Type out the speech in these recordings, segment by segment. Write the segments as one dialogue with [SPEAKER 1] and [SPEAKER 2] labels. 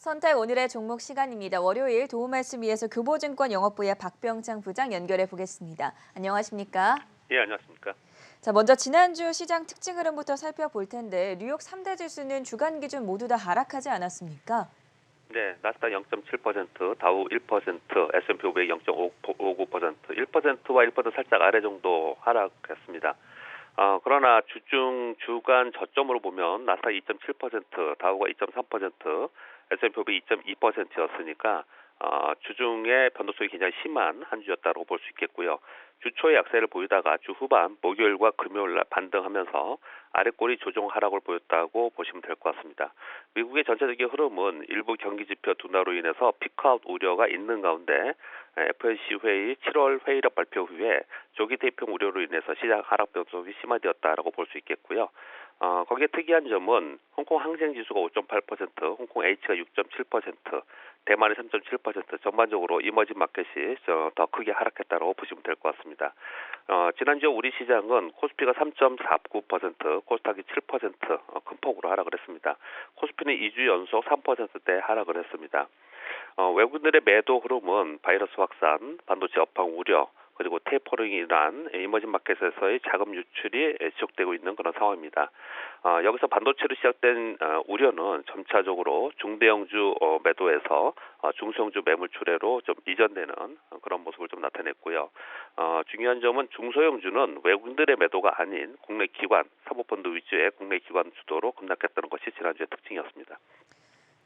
[SPEAKER 1] 선택 오늘의 종목 시간입니다. 월요일 도움 말씀 위해서 교보증권 영업부의 박병창 부장 연결해 보겠습니다. 안녕하십니까?
[SPEAKER 2] 예, 안녕하십니까.
[SPEAKER 1] 자, 먼저 지난주 시장 특징 흐름부터 살펴볼 텐데 뉴욕 3대 지수는 주간 기준 모두 다 하락하지 않았습니까?
[SPEAKER 2] 네, 나스닥 0.7%, 다우 1%, S&P 500 0.59%, 1%와 1% 살짝 아래 정도 하락했습니다. 그러나 주간 저점으로 보면 나스닥 2.7%, 다우가 2.3%, S&P 500 2.2%였으니까 주중에 변동성이 굉장히 심한 한 주였다고 볼 수 있겠고요. 주 초에 약세를 보이다가 주 후반 목요일과 금요일 날 반등하면서 아래꼬리 조정 하락을 보였다고 보시면 될 것 같습니다. 미국의 전체적인 흐름은 일부 경기 지표 둔화로 인해서 피크아웃 우려가 있는 가운데 FOMC 회의 7월 회의력 발표 후에 조기 대평 우려로 인해서 시장 하락 변동성이 심화되었다라고 볼 수 있겠고요. 거기에 특이한 점은 홍콩 항생 지수가 5.8%, 홍콩 H가 6.7%, 대만이 3.7%, 전반적으로 이머징 마켓이 더 크게 하락했다고 보시면 될 것 같습니다. 지난주 우리 시장은 코스피가 3.49%, 코스닥이 7% 큰 폭으로 하락을 했습니다. 코스피는 2주 연속 3%대 하락을 했습니다. 외국인들의 매도 흐름은 바이러스 확산, 반도체 업황 우려, 그리고 테이퍼링이란 이머징 마켓에서의 자금 유출이 지속되고 있는 그런 상황입니다. 여기서 반도체로 시작된 우려는 점차적으로 중대형주 매도에서 중소형주 매물 출회로 좀 이전되는 그런 모습을 좀 나타냈고요. 중요한 점은 중소형주는 외국인들의 매도가 아닌 국내 기관, 사모펀드 위주의 국내 기관 주도로 급락했다는 것이 지난주의 특징이었습니다.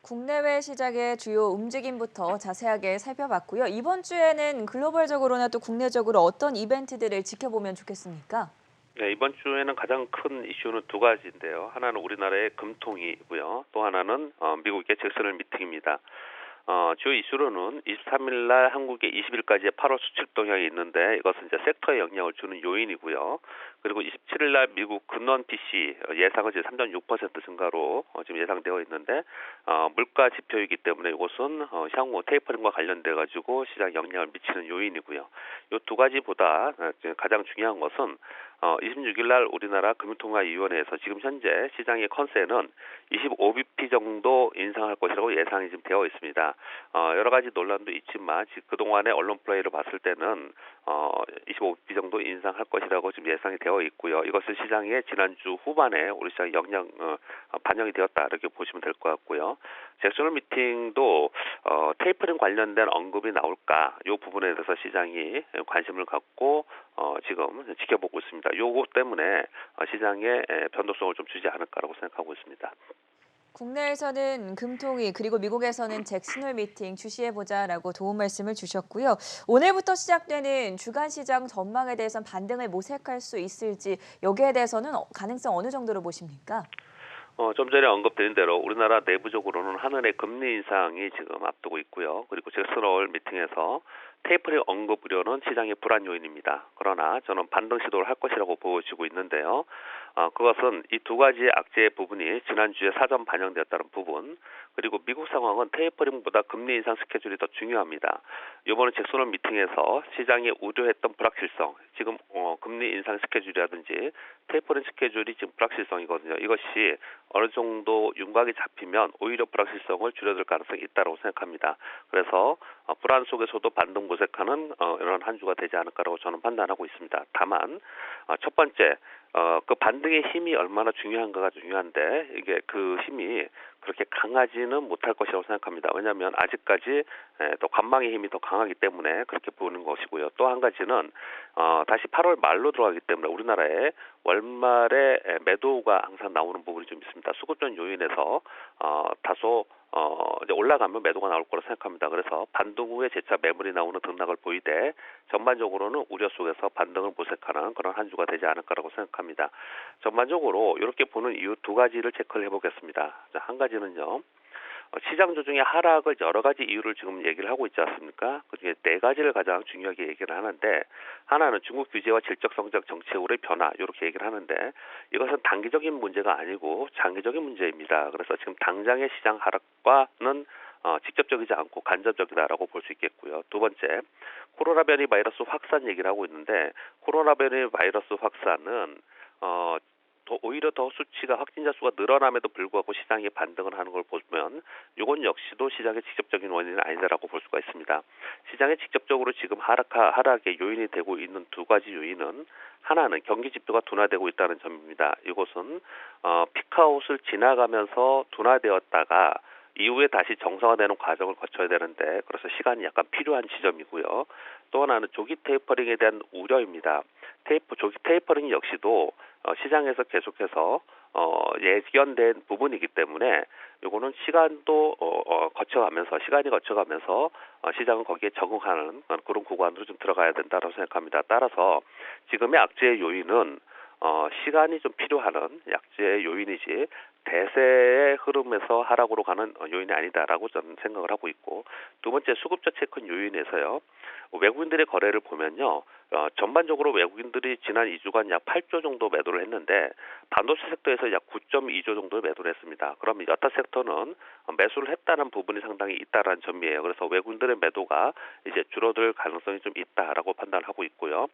[SPEAKER 1] 국내외 시장의 주요 움직임부터 자세하게 살펴봤고요. 이번 주에는 글로벌적으로나 또 국내적으로 어떤 이벤트들을 지켜보면 좋겠습니까?
[SPEAKER 2] 네, 이번 주에는 가장 큰 이슈는 두 가지인데요. 하나는 우리나라의 금통위고요. 또 하나는 미국의 잭슨홀 미팅입니다. 주요 이슈로는 23일 날 한국의 20일까지의 8월 수출 동향이 있는데 이것은 이제 섹터에 영향을 주는 요인이고요. 그리고 27일 날 미국 근원 PC 예상은 이제 3.6% 증가로 지금 예상되어 있는데 물가 지표이기 때문에 이것은 향후 테이퍼링과 관련돼 가지고 시장 영향을 미치는 요인이고요. 이 두 가지보다 가장 중요한 것은 26일 날 우리나라 금융통화위원회에서 지금 현재 시장의 컨센은 25bp 정도 인상할 것이라고 예상이 지금 되어 있습니다. 여러 가지 논란도 있지만 그동안의 언론 플레이를 봤을 때는 25bp 정도 인상할 것이라고 지금 예상이 되어 있고요. 이것은 시장의 지난주 후반에 우리 시장에 반영이 되었다 이렇게 보시면 될 것 같고요. 잭슨홀 미팅도 테이퍼링 관련된 언급이 나올까 이 부분에 대해서 시장이 관심을 갖고 지금 지켜보고 있습니다. 요거 때문에 시장에 변동성을 좀 주지 않을까라고 생각하고 있습니다.
[SPEAKER 1] 국내에서는 금통위 그리고 미국에서는 잭슨홀 미팅 주시해보자라고 도움 말씀을 주셨고요. 오늘부터 시작되는 주간 시장 전망에 대해서는 반등을 모색할 수 있을지 여기에 대해서는 가능성 어느 정도로 보십니까?
[SPEAKER 2] 좀 전에 언급드린 대로 우리나라 내부적으로는 하늘의 금리 인상이 지금 앞두고 있고요. 그리고 잭슨홀 미팅에서 테이퍼링 언급 우려는 시장의 불안 요인입니다. 그러나 저는 반등 시도를 할 것이라고 보여지고 있는데요. 그것은 이 두 가지의 악재의 부분이 지난주에 사전 반영되었다는 부분, 그리고 미국 상황은 테이퍼링보다 금리 인상 스케줄이 더 중요합니다. 이번에 잭슨홀 미팅에서 시장이 우려했던 불확실성, 지금 금리 인상 스케줄이라든지 테이퍼링 스케줄이 지금 불확실성이거든요. 이것이 어느 정도 윤곽이 잡히면 오히려 불확실성을 줄여들 가능성이 있다고 생각합니다. 그래서 불안 속에서도 반등 모색하는 이런 한 주가 되지 않을까라고 저는 판단하고 있습니다. 다만 첫 번째 그 반등의 힘이 얼마나 중요한가가 중요한데 이게 그 힘이 그렇게 강하지는 못할 것이라고 생각합니다. 왜냐하면 아직까지 또 관망의 힘이 더 강하기 때문에 그렇게 보는 것이고요. 또 한 가지는 다시 8월 말로 들어가기 때문에 우리나라에 월말에 매도가 항상 나오는 부분이 좀 있습니다. 수급전 요인에서 다소 이제 올라가면 매도가 나올 거라 생각합니다. 그래서 반등 후에 재차 매물이 나오는 등락을 보이되 전반적으로는 우려 속에서 반등을 모색하는 그런 한 주가 되지 않을까라고 생각합니다. 전반적으로 이렇게 보는 이유 두 가지를 체크를 해보겠습니다. 한 가지는요. 시장 조정의 하락을 여러 가지 이유를 지금 얘기를 하고 있지 않습니까? 그중에 네 가지를 가장 중요하게 얘기를 하는데 하나는 중국 규제와 질적 성장 정책으로의 변화 이렇게 얘기를 하는데 이것은 단기적인 문제가 아니고 장기적인 문제입니다. 그래서 지금 당장의 시장 하락과는 직접적이지 않고 간접적이다라고 볼 수 있겠고요. 두 번째, 코로나 변이 바이러스 확산 얘기를 하고 있는데 코로나 변이 바이러스 확산은 오히려 더 수치가 확진자 수가 늘어남에도 불구하고 시장이 반등을 하는 걸 보면 이건 역시도 시장의 직접적인 원인은 아니다라고 볼 수가 있습니다. 시장에 직접적으로 지금 하락의 요인이 되고 있는 두 가지 요인은 하나는 경기 지표가 둔화되고 있다는 점입니다. 이것은 피크아웃을 지나가면서 둔화되었다가 이후에 다시 정상화되는 과정을 거쳐야 되는데 그래서 시간이 약간 필요한 지점이고요. 또 하나는 조기 테이퍼링에 대한 우려입니다. 조기 테이퍼링 역시도 시장에서 계속해서 예견된 부분이기 때문에 요거는 시간이 거쳐가면서 시장은 거기에 적응하는 그런 구간으로 좀 들어가야 된다고 생각합니다. 따라서 지금의 악재의 요인은 시간이 좀 필요한 약재의 요인이지 대세의 흐름에서 하락으로 가는 요인이 아니다라고 저는 생각을 하고 있고, 두 번째 수급 자체의 큰 요인에서요. 외국인들의 거래를 보면요. 전반적으로 외국인들이 지난 2주간 약 8조 정도 매도를 했는데 반도체 섹터에서 약 9.2조 정도 매도를 했습니다. 그럼 여타 섹터는 매수를 했다는 부분이 상당히 있다라는 점이에요. 그래서 외국인들의 매도가 이제 줄어들 가능성이 좀 있다라고 판단하고 있고요.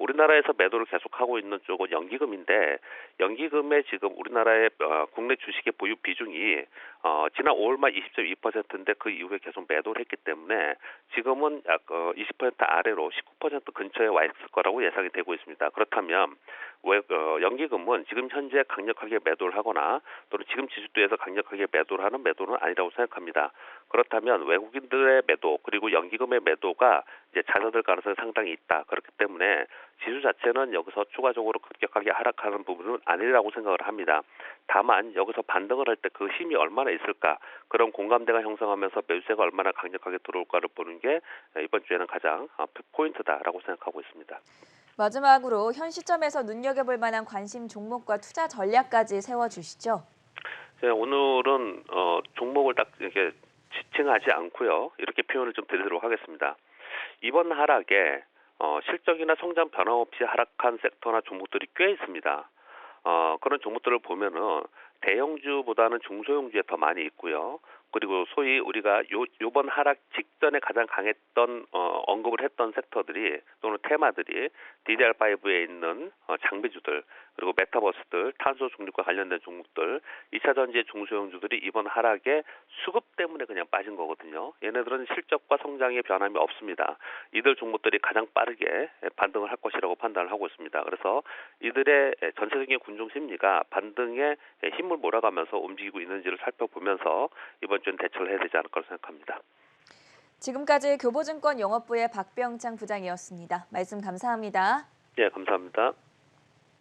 [SPEAKER 2] 우리나라에서 매도를 계속하고 있는 쪽은 연기금인데 연기금의 지금 우리나라의 국내 주식의 보유 비중이 지난 5월 말 20.2%인데 그 이후에 계속 매도를 했기 때문에 지금은 약 20% 아래로 19% 근처에 와 있을 거라고 예상이 되고 있습니다. 그렇다면 연기금은 지금 현재 강력하게 매도를 하거나 또는 지금 지수대에서 강력하게 매도를 하는 매도는 아니라고 생각합니다. 그렇다면 외국인들의 매도 그리고 연기금의 매도가 이제 잦아들 가능성이 상당히 있다. 그렇기 때문에 지수 자체는 여기서 추가적으로 급격하게 하락하는 부분은 아니라고 생각을 합니다. 다만 여기서 반등을 할 때 그 힘이 얼마나 있을까, 그런 공감대가 형성하면서 매수세가 얼마나 강력하게 들어올까를 보는 게 이번 주에는 가장 포인트다라고 생각하고 있습니다.
[SPEAKER 1] 마지막으로 현 시점에서 눈여겨볼 만한 관심 종목과 투자 전략까지 세워주시죠.
[SPEAKER 2] 오늘은 종목을 딱 이렇게 지칭하지 않고요. 이렇게 표현을 좀 드리도록 하겠습니다. 이번 하락에 실적이나 성장 변화 없이 하락한 섹터나 종목들이 꽤 있습니다. 그런 종목들을 보면은 대형주보다는 중소형주에 더 많이 있고요. 그리고 소위 우리가 요번 하락 직전에 가장 강했던 언급을 했던 섹터들이 또는 테마들이 DDR5에 있는 장비주들, 그리고 메타버스들, 탄소 중립과 관련된 종목들, 2차 전지의 중소형주들이 이번 하락에 수급 때문에 그냥 빠진 거거든요. 얘네들은 실적과 성장의 변함이 없습니다. 이들 종목들이 가장 빠르게 반등을 할 것이라고 판단을 하고 있습니다. 그래서 이들의 전체적인 군중 심리가 반등에 힘을 몰아가면서 움직이고 있는지를 살펴보면서 이번 주는 대처를 해야 되지 않을까 생각합니다.
[SPEAKER 1] 지금까지 교보증권 영업부의 박병창 부장이었습니다. 말씀 감사합니다.
[SPEAKER 2] 네, 감사합니다.